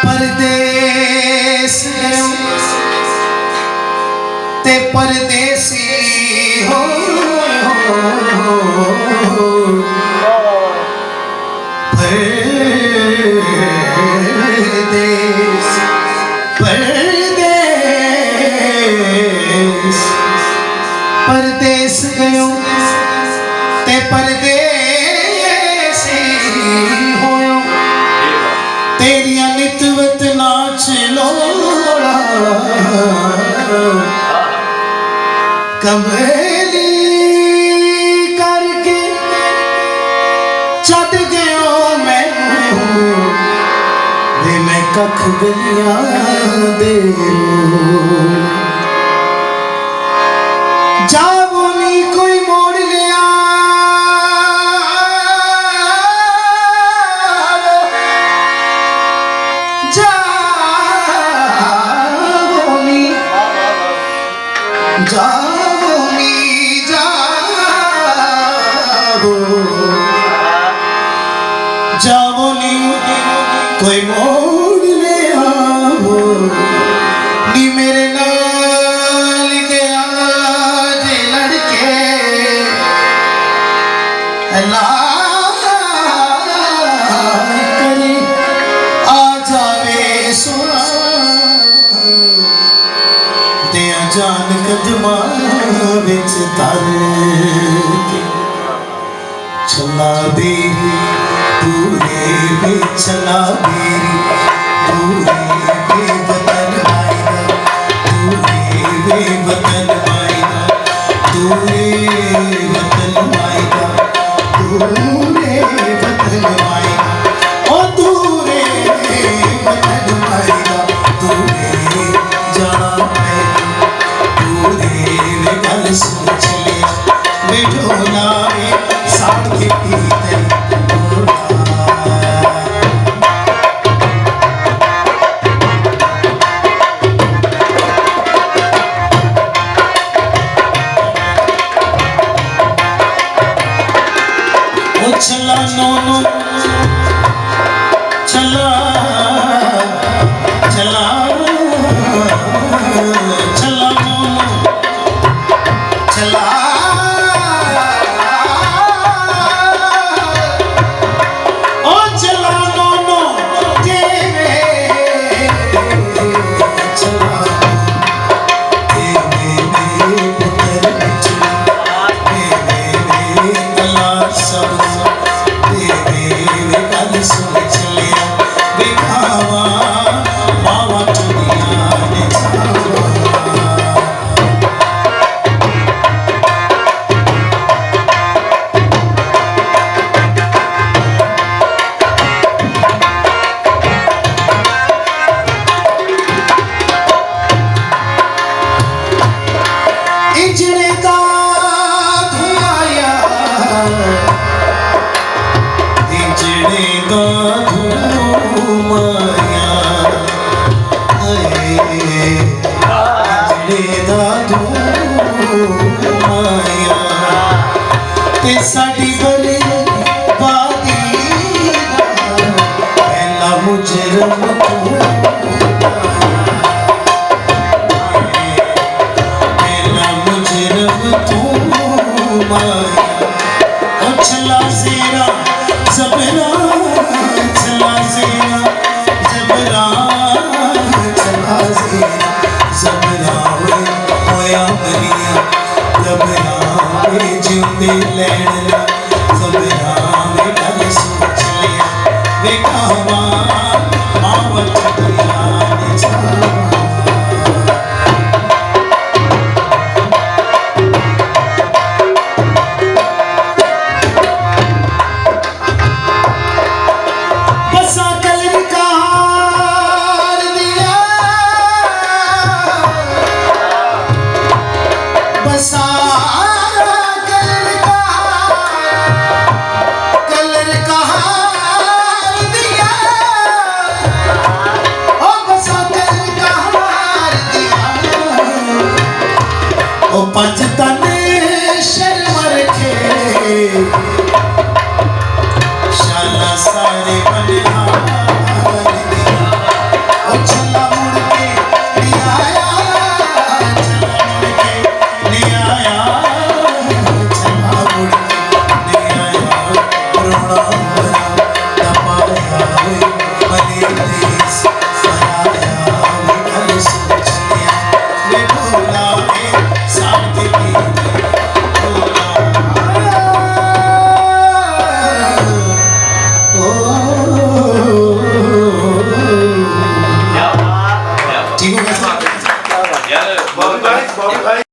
परदेस ते परदेसी हो परदेस परदेस परदेस गयो ते परदेसी होयो तेरिया नितवत नाच लोड़ा कमली करके चट गयो मैं कख गलियां दे जावो नी कोई मोड़ लिया जावो नी कोई मोड़ ले आओ नी मेरे नाल गया जे लड़के अल्लाह करे आ जावे सोना दिया जान कदमा विच तर चला देरी पूरे में चला मेरी पूरे बेवतन आएगा पूरे बेवतन आएगा पूरे वतन आएगा पूरे वतन आएगा ओ दूरे वतन आएगा दूरे जाना है पूरे में गल सोच लिया बेटोला में साथ के पीते चला नोनो चला चला चला नोनो चला ओ चला नोनो तेरे चला तेरे पुत्र बिछड़ा तेरे तला सब सोच लिया दिखावा मावा दुनिया ने इजड़े का धुआया इजड़े का धुमाया इजड़े का धुमाया ते साडी बले बादी पहला मुजरम पहला मुजरम तू माया ओ चला सेरा जबरा चला सेरा जबरा चला सेरा जबरा होया बनिया जबरा में जिंदे लैणा जबरा में गल सोच लिया वेखावा मावत दुनिया ने ठीक हो गया सर? यार बॉबी भाई